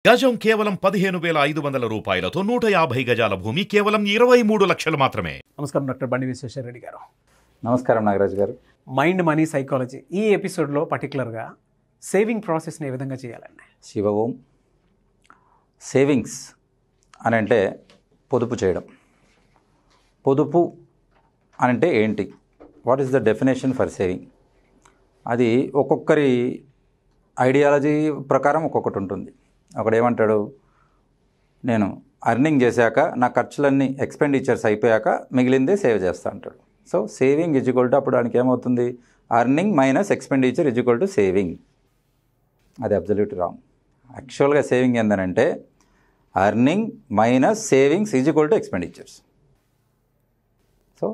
గజం కేవలం 15,500 రూపాయలతో 150 గజాల భూమి కేవలం 23 లక్షలు మాత్రమే. నమస్కారం డాక్టర్ బండి విశ్వేశ్వరరెడ్డి గారు. నమస్కారం నాగరాజు గారు. మైండ్ మనీ సైకాలజీ ఈ ఎపిసోడ్లో పర్టికులర్గా సేవింగ్ ప్రాసెస్ని ఏ విధంగా చేయాలండి? శివ ఓం. సేవింగ్స్ అని అంటే పొదుపు చేయడం. పొదుపు అని అంటే ఏంటి? What is the definition for saving? అది ఒక్కొక్కరి ఐడియాలజీ ప్రకారం ఒక్కొక్కటి ఉంటుంది. ఒకడు ఏమంటాడు, నేను అర్నింగ్ చేశాక నా ఖర్చులన్నీ ఎక్స్పెండిచర్స్ అయిపోయాక మిగిలిందే సేవ్ చేస్తా అంటాడు. So saving is equal to అప్పుడు దానికి ఏమవుతుంది, earning minus expenditure is equal to saving. అది అబ్జల్యూట్ రాంగ్. యాక్చువల్గా సేవింగ్ ఏంటంటే earning minus savings is equal to expenditures. So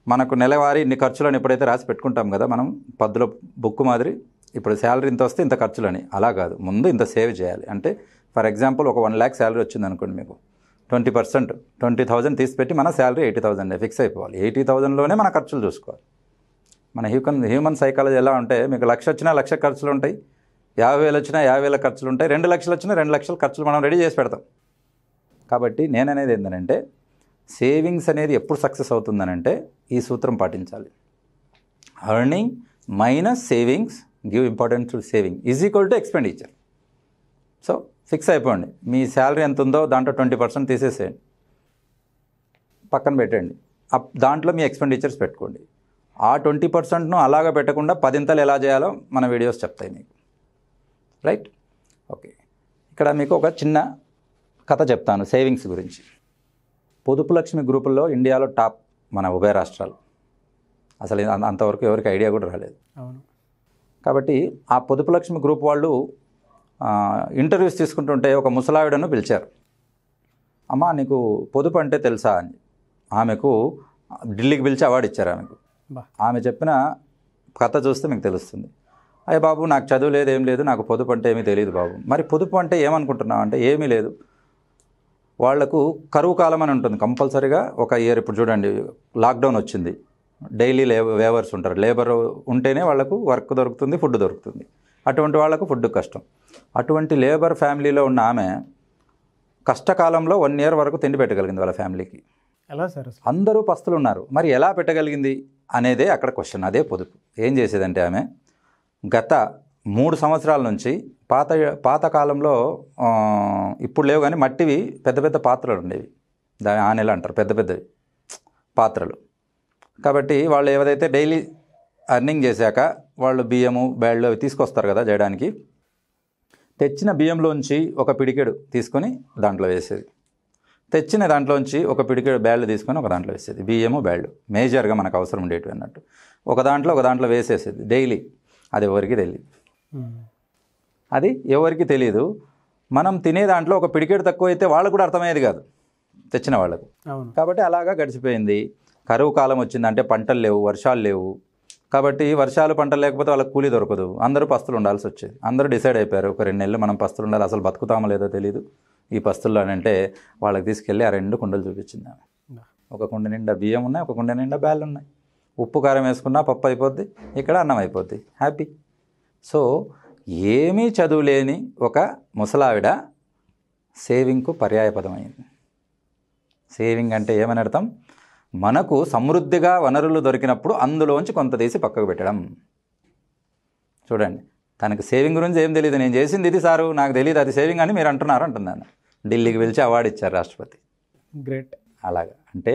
మనకు నెలవారీ ఇన్ని ఖర్చులను ఎప్పుడైతే రాసి పెట్టుకుంటాం కదా, మనం పద్దులో బుక్ మాదిరి, ఇప్పుడు శాలరీ ఇంత వస్తే ఇంత ఖర్చులని, అలా కాదు, ముందు ఇంత సేవ్ చేయాలి. అంటే ఫర్ ఎగ్జాంపుల్ ఒక 1 lakh శాలరీ వచ్చింది అనుకోండి, మీకు 20% 20,000 తీసి పెట్టి మన శాలరీ 80,000 ఫిక్స్ అయిపోవాలి. 80,000లోనే మన ఖర్చులు చూసుకోవాలి. మన హ్యూమన్ సైకాలజీ ఎలా ఉంటే, మీకు 1,00,000 వచ్చినా 1,00,000 ఖర్చులు ఉంటాయి, 50,000 వచ్చినా 50,000 ఖర్చులు ఉంటాయి, 2 లక్షలు వచ్చినా 2 లక్షల ఖర్చులు మనం రెడీ చేసి పెడతాం. కాబట్టి నేననేది ఏంటంటే, సేవింగ్స్ అనేది ఎప్పుడు సక్సెస్ అవుతుందనంటే ఈ సూత్రం పాటించాలి. Earning minus savings, give importance to saving, is equal to expenditure. So fix అయిపోండి, మీ శాలరీ ఎంత ఉందో దాంట్లో 20% తీసేసేయండి, పక్కన పెట్టండి. దాంట్లో మీ ఎక్స్పెండిచర్స్ పెట్టుకోండి. ఆ 20%ను అలాగా పెట్టకుండా 10 ఎలా చేయాలో మన వీడియోస్ చెప్తాయి మీకు. రైట్? ఓకే, ఇక్కడ మీకు ఒక చిన్న కథ చెప్తాను సేవింగ్స్ గురించి. పొదుపు లక్ష్మి గ్రూపుల్లో ఇండియాలో టాప్ మన ఉభయ రాష్ట్రాలు. అసలు అంతవరకు ఎవరికి ఐడియా కూడా రాలేదు. అవును. కాబట్టి ఆ పొదుపు లక్ష్మి గ్రూప్ వాళ్ళు ఇంటర్వ్యూస్ తీసుకుంటుంటే ఒక ముసలావిడను పిలిచారు. అమ్మ, నీకు పొదుపు అంటే తెలుసా అని. ఆమెకు ఢిల్లీకి పిలిచి అవార్డు ఇచ్చారు ఆమెకు. ఆమె చెప్పిన కథ చూస్తే మీకు తెలుస్తుంది. అయ్య బాబు, నాకు చదువు లేదు, ఏం లేదు, నాకు పొదుపు అంటే ఏమీ తెలియదు బాబు. మరి పొదుపు అంటే ఏమనుకుంటున్నావు అంటే, ఏమీ లేదు, వాళ్లకు కరువు కాలం అని ఉంటుంది కంపల్సరీగా. ఒక ఇయర్ ఇప్పుడు చూడండి, లాక్డౌన్ వచ్చింది, డైలీ వేవర్స్ ఉంటారు, లేబర్ ఉంటేనే వాళ్లకు వర్క్ దొరుకుతుంది, ఫుడ్ దొరుకుతుంది. అటువంటి వాళ్లకు ఫుడ్ కష్టం. అటువంటి లేబర్ ఫ్యామిలీలో ఉన్న ఆమె కష్టకాలంలో 1 year వరకు తిండి పెట్టగలిగింది వాళ్ళ ఫ్యామిలీకి. ఎలా సార్? అందరూ పస్తులు ఉన్నారు, మరి ఎలా పెట్టగలిగింది అనేదే అక్కడ క్వశ్చన్. అదే పొదుపు. ఏం చేసేదంటే ఆమె గత 3 సంవత్సరాల నుంచి పాత కాలంలో ఇప్పుడు లేవు కానీ మట్టివి పెద్ద పెద్ద పాత్రలు ఉండేవి, దాని ఆనెలు అంటారు, పెద్ద పెద్దవి పాత్రలు. కాబట్టి వాళ్ళు ఏదైతే డైలీ అర్నింగ్ చేశాక వాళ్ళు బియ్యము బ్యాళ్ళు అవి తీసుకొస్తారు కదా చేయడానికి, తెచ్చిన బియ్యంలోంచి ఒక పిడికెడు తీసుకొని దాంట్లో వేసేది, తెచ్చిన దాంట్లోంచి ఒక పిడికెడు బ్యాళ్ళు తీసుకొని ఒక దాంట్లో వేసేది. బియ్యము బ్యాళ్ళు మేజర్గా మనకు అవసరం ఉండేటివి అన్నట్టు ఒక దాంట్లో వేసేసేది డైలీ. అది ఎవరికి తెలియదు. మనం తినే దాంట్లో ఒక పిడికెడు తక్కువ అయితే వాళ్ళకు కూడా అర్థమయ్యేది కాదు, తెచ్చిన వాళ్ళకు. కాబట్టి అలాగా గడిచిపోయింది. కరువు కాలం వచ్చిందంటే పంటలు లేవు, వర్షాలు లేవు. కాబట్టి వర్షాలు పంటలు లేకపోతే వాళ్ళకి కూలీ దొరకదు, అందరూ పస్తులు ఉండాల్సి వచ్చేది. అందరూ డిసైడ్ అయిపోయారు, ఒక 2 నెలలు మనం పస్తులు ఉండాలి, అసలు బతుకుతామో లేదో తెలియదు ఈ పస్తుల్లో అని. అంటే వాళ్ళకి తీసుకెళ్ళి ఆ 2 కుండలు చూపించింది ఆమె. ఒక కుండ నిండా బియ్యం ఉన్నాయి, ఒక కుండ నిండా బ్యాళ్ళు ఉన్నాయి. ఉప్పు కారం వేసుకున్నా పప్పు అయిపోద్ది, ఇక్కడ అన్నం అయిపోద్ది, హ్యాపీ. సో ఏమీ చదువు లేని ఒక ముసలావిడ సేవింగ్కు పర్యాయపదం అయింది. సేవింగ్ అంటే ఏమని అర్థం? మనకు సమృద్ధిగా వనరులు దొరికినప్పుడు అందులోంచి కొంత తీసి పక్కకు పెట్టడం. చూడండి, తనకు సేవింగ్ గురించి ఏం తెలియదు. నేను చేసింది ఇది సారు, నాకు తెలియదు అది సేవింగ్ అని మీరు అంటున్నారు అంటుందని. ఢిల్లీకి పిలిచి అవార్డు ఇచ్చారు రాష్ట్రపతి. గ్రేట్. అలాగా అంటే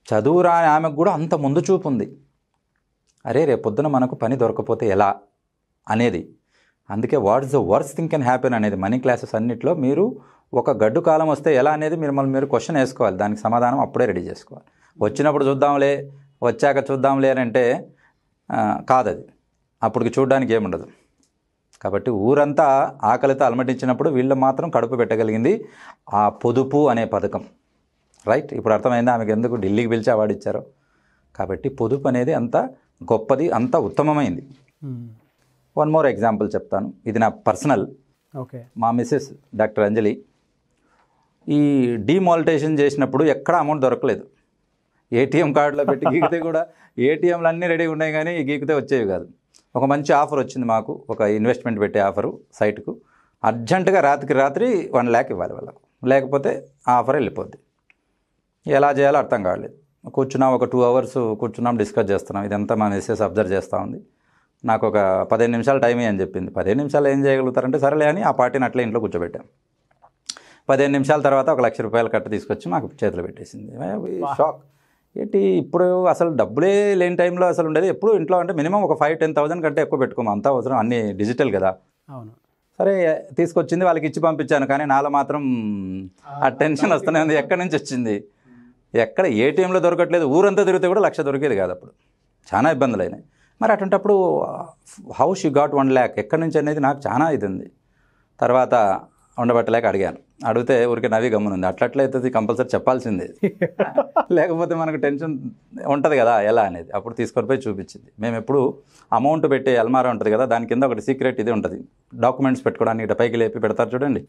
చదువు రాని ఆమెకు కూడా అంత ముందు చూపు ఉంది. అరే రేపొద్దున మనకు పని దొరకపోతే ఎలా అనేది. అందుకే what is the worst thing can happen అనేది మనీ క్లాసెస్ అన్నింటిలో మీరు ఒక గడ్డు కాలం వస్తే ఎలా అనేది మీరు క్వశ్చన్ వేసుకోవాలి, దానికి సమాధానం అప్పుడే రెడీ చేసుకోవాలి. వచ్చినప్పుడు చూద్దాంలే, వచ్చాక చూద్దాంలే అని అంటే కాదది, అప్పటికి చూడడానికి ఏముండదు. కాబట్టి ఊరంతా ఆకలితో అలమటించినప్పుడు వీళ్ళు మాత్రం కడుపు పెట్టగలిగింది ఆ పొదుపు అనే పథకం. రైట్? ఇప్పుడు అర్థమైందా ఆమెకు ఎందుకు ఢిల్లీకి పిలిచి అవార్డు ఇచ్చారో? కాబట్టి పొదుపు అనేది అంత గొప్పది, అంత ఉత్తమమైంది. 1 more ఎగ్జాంపుల్ చెప్తాను, ఇది నా పర్సనల్. ఓకే. మా మిస్సెస్ డాక్టర్ అంజలి ఈ డిమానిటైజేషన్ చేసినప్పుడు ఎక్కడ అమౌంట్ దొరకలేదు. ఏటీఎం కార్డులో పెట్టి గీకితే కూడా ఏటీఎంలు అన్నీ రెడీగా ఉన్నాయి కానీ గీకితే వచ్చేవి కాదు. ఒక మంచి ఆఫర్ వచ్చింది మాకు, ఒక ఇన్వెస్ట్మెంట్ పెట్టే ఆఫరు సైట్కు. అర్జెంటుగా రాత్రికి రాత్రి 1 lakh ఇవ్వాలి వాళ్ళకు, లేకపోతే ఆ ఆఫర్ వెళ్ళిపోద్ది. ఎలా చేయాలో అర్థం కావట్లేదు. కూర్చున్నాం, ఒక 2 hours కూర్చున్నాం, డిస్కస్ చేస్తున్నాం. ఇదంతా మా మిస్సెస్ అబ్జర్వ్ చేస్తూ ఉంది. నాకు ఒక 15 నిమిషాలు టైం అని చెప్పింది. 15 నిమిషాలు ఏం చేయగలుగుతారంటే సరేలే అని ఆ పార్టీని అట్లే ఇంట్లో కూర్చోబెట్టాం. 15 నిమిషాల తర్వాత 1 లక్ష రూపాయలు కట్ట తీసుకొచ్చి మాకు చేతిలో పెట్టేసింది. షాక్. ఏంటి ఇప్పుడు అసలు డబ్బులే లేని టైంలో అసలు ఉండేది. ఎప్పుడు ఇంట్లో అంటే మినిమం ఒక 5-10,000 కంటే ఎక్కువ పెట్టుకోము, అంతా అవసరం, అన్నీ డిజిటల్ కదా. అవును. సరే తీసుకొచ్చింది, వాళ్ళకి ఇచ్చి పంపించాను. కానీ నాలో మాత్రం ఆ టెన్షన్ వస్తూనే ఉంది. ఎక్కడి నుంచి వచ్చింది, ఎక్కడ ఏటీఎంలో దొరకట్లేదు. ఊరంతా తిరిగితే కూడా 1 లక్ష దొరికేది కాదు. అప్పుడు చాలా ఇబ్బందులు అయినాయి. మరి అటువంటిప్పుడు హౌ షీ గాట్ 1 lakh ఎక్కడి నుంచి అనేది నాకు చాలా ఇది ఉంది. తర్వాత ఉండబట్టలేక అడిగాను. అడిగితే ఊరికే నవ్వి గమ్మునుంది. అట్లయితే కంపల్సరీ చెప్పాల్సిందే, లేకపోతే మనకు టెన్షన్ ఉంటుంది కదా ఎలా అనేది. అప్పుడు తీసుకొని పోయి చూపించింది. మేము ఎప్పుడు అమౌంట్ పెట్టే అల్మారా ఉంటుంది కదా, దాని కింద ఒకటి సీక్రెట్ ఇది ఉంటుంది, డాక్యుమెంట్స్ పెట్టుకోవడానికి ఇట్లా పైకి లేపి పెడతారు చూడండి,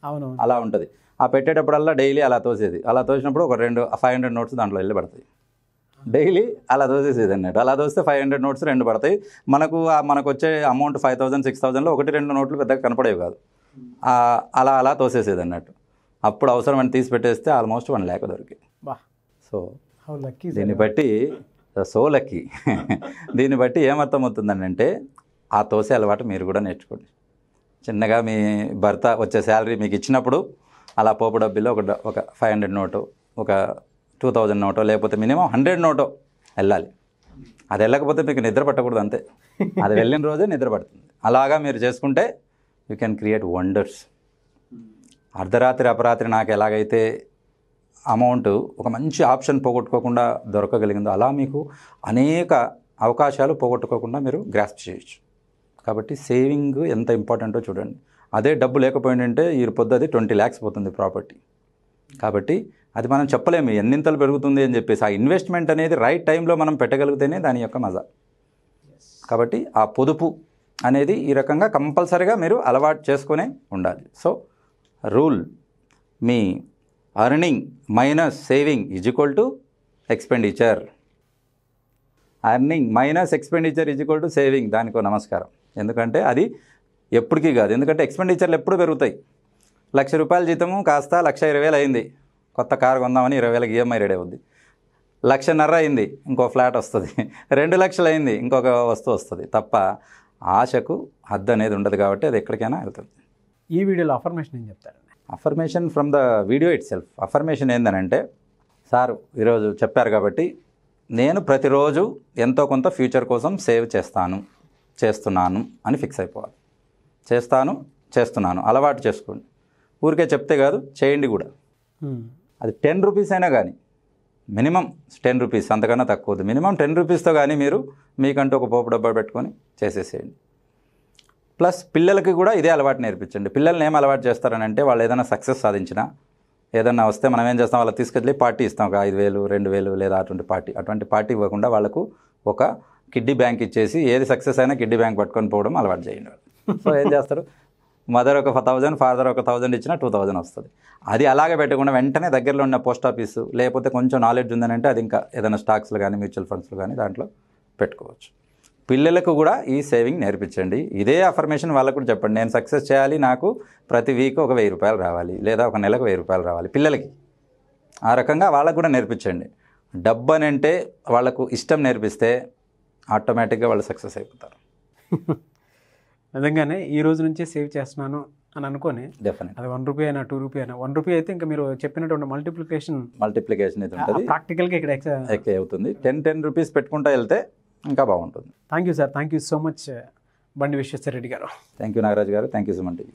అలా ఉంటుంది. ఆ పెట్టేటప్పుడల్లా డైలీ అలా తోసేది. అలా తోసినప్పుడు ఒక 500 notes దాంట్లో వెళ్ళి పడతాయి. డైలీ అలా దోసేసేది అన్నట్టు. అలా దోస్తే 500 notes 2 పడతాయి. మనకు వచ్చే అమౌంట్ 5,000 6,000లో 1-2 notes పెద్దగా కనపడేవి కాదు. అలా తోసేసేది అన్నట్టు. అప్పుడు అవసరం అని తీసి పెట్టేస్తే ఆల్మోస్ట్ 1 lakh దొరికింది. సో దీన్ని బట్టి సో లక్కీ. దీన్ని బట్టి ఏమర్థం అవుతుందని అంటే ఆ తోసే అలవాటు మీరు కూడా నేర్చుకోండి. చిన్నగా మీ భర్త వచ్చే శాలరీ మీకు ఇచ్చినప్పుడు అలా పోపు డబ్బుల్లో ఒక 500 note, ఒక 2,000 note, లేకపోతే మినిమం 100 note వెళ్ళాలి. అది వెళ్ళకపోతే మీకు నిద్ర పట్టకూడదు అంతే. అది వెళ్ళిన రోజే నిద్ర పడుతుంది. అలాగా మీరు చేసుకుంటే యూ కెన్ క్రియేట్ వండర్స్. అర్ధరాత్రి అపరాత్రి నాకు ఎలాగైతే అమౌంట్ ఒక మంచి ఆప్షన్ పోగొట్టుకోకుండా దొరకగలిగిందో అలా మీకు అనేక అవకాశాలు పోగొట్టుకోకుండా మీరు గ్రాస్ప్ చేయొచ్చు. కాబట్టి సేవింగ్ ఎంత ఇంపార్టెంటో చూడండి. అదే డబ్బు లేకపోయిందంటే ఈ పొద్దు 20 lakhs పోతుంది ప్రాపర్టీ. కాబట్టి అది మనం చెప్పలేము ఎన్నింతలు పెరుగుతుంది అని చెప్పేసి. ఆ ఇన్వెస్ట్మెంట్ అనేది రైట్ టైంలో మనం పెట్టగలిగితేనే దాని యొక్క మజా. కాబట్టి ఆ పొదుపు అనేది ఈ రకంగా కంపల్సరీగా మీరు అలవాటు చేసుకునే ఉండాలి. So rule, me earning minus saving is equal to expenditure. Earning minus expenditure is equal to saving. దానికో నమస్కారం. ఎందుకంటే అది ఎప్పటికీ కాదు. ఎందుకంటే ఎక్స్పెండిచర్లు ఎప్పుడు పెరుగుతాయి. 1 లక్ష రూపాయల జీతము కాస్త 1,20,000 అయింది, కొత్త కారు కొందామని 20,000 ఈఎంఐ రెడీ అవుద్ది. 1.5 లక్ష అయింది, ఇంకో ఫ్లాట్ వస్తుంది. 2 లక్షలు అయింది, ఇంకొక వస్తువు వస్తుంది. తప్ప ఆశకు హద్దు అనేది ఉండదు. కాబట్టి అది ఎక్కడికైనా వెళ్తుంది. ఈ వీడియోలో అఫర్మేషన్ ఏం చెప్తారండి? Affirmation from the video itself. Affirmation ఏందనంటే, సార్ ఈరోజు చెప్పారు కాబట్టి నేను ప్రతిరోజు ఎంతో కొంత ఫ్యూచర్ కోసం సేవ్ చేస్తున్నాను అని ఫిక్స్ అయిపోవాలి. చేస్తున్నాను అలవాటు చేసుకోండి. ఊరికే చెప్తే కాదు, చేయండి కూడా. అది 10 rupees అయినా కానీ, మినిమం 10 rupees, అంతకన్నా తక్కువది. మినిమం 10 rupeesతో కానీ మీరు మీకంటూ ఒక పోపు డబ్బా పెట్టుకొని చేసేసేయండి. ప్లస్ పిల్లలకి కూడా ఇదే అలవాటు నేర్పించండి. పిల్లల్ని ఏం అలవాటు చేస్తారని అంటే, వాళ్ళు ఏదైనా సక్సెస్ సాధించినా ఏదన్నా వస్తే మనం ఏం చేస్తాం, వాళ్ళకి తీసుకెళ్ళి పార్టీ ఇస్తాం. ఒక 5,000 2,000 లేదా అటువంటి పార్టీ ఇవ్వకుండా వాళ్ళకు ఒక కిడ్డీ బ్యాంక్ ఇచ్చేసి ఏది సక్సెస్ అయినా కిడ్డీ బ్యాంక్ పట్టుకొని పోవడం అలవాటు చేయండి. సో ఏం చేస్తారు, మదర్ ఒక 1,000, ఫాదర్ ఒక 1,000 ఇచ్చినా 2,000 వస్తుంది. అది అలాగే పెట్టకుండా వెంటనే దగ్గరలో ఉన్న పోస్ట్ ఆఫీసు, లేకపోతే కొంచెం నాలెడ్జ్ ఉందనంటే అది ఇంకా ఏదైనా స్టాక్స్లో కానీ మ్యూచువల్ ఫండ్స్లో కానీ దాంట్లో పెట్టుకోవచ్చు. పిల్లలకు కూడా ఈ సేవింగ్ నేర్పించండి. ఇదే అఫర్మేషన్ వాళ్ళకు కూడా చెప్పండి. నేను సక్సెస్ చేయాలి, నాకు ప్రతి వీక్ ఒక 1,000 రూపాయలు రావాలి, లేదా ఒక నెలకు 1,000 రూపాయలు రావాలి పిల్లలకి. ఆ రకంగా వాళ్ళకు కూడా నేర్పించండి. డబ్బు అని అంటే వాళ్ళకు ఇష్టం నేర్పిస్తే ఆటోమేటిక్గా వాళ్ళు సక్సెస్ అయిపోతారు. నిజంగానే ఈ రోజు నుంచే సేవ్ చేస్తున్నాను అని అనుకోని డెఫినెట్ అది 1 రూపీ అయినా 2 రూపీ అయినా, 1 రూపీ అయితే ఇంకా మీరు చెప్పినటువంటి మల్టిప్లికేషన్ ఇది ఉంటుంది, ప్రాక్టికల్గా ఇక్కడ ఎక్కువ అవుతుంది. 10 రూపీస్ పెట్టుకుంటూ వెళ్తే ఇంకా బాగుంటుంది. Thank you sir, thank you so much బండి విశ్వేశ్వర రెడ్డి గారు. థ్యాంక్ యూ నాగరాజ్ గారు, థ్యాంక్ యూ సుమన్ టీవీ.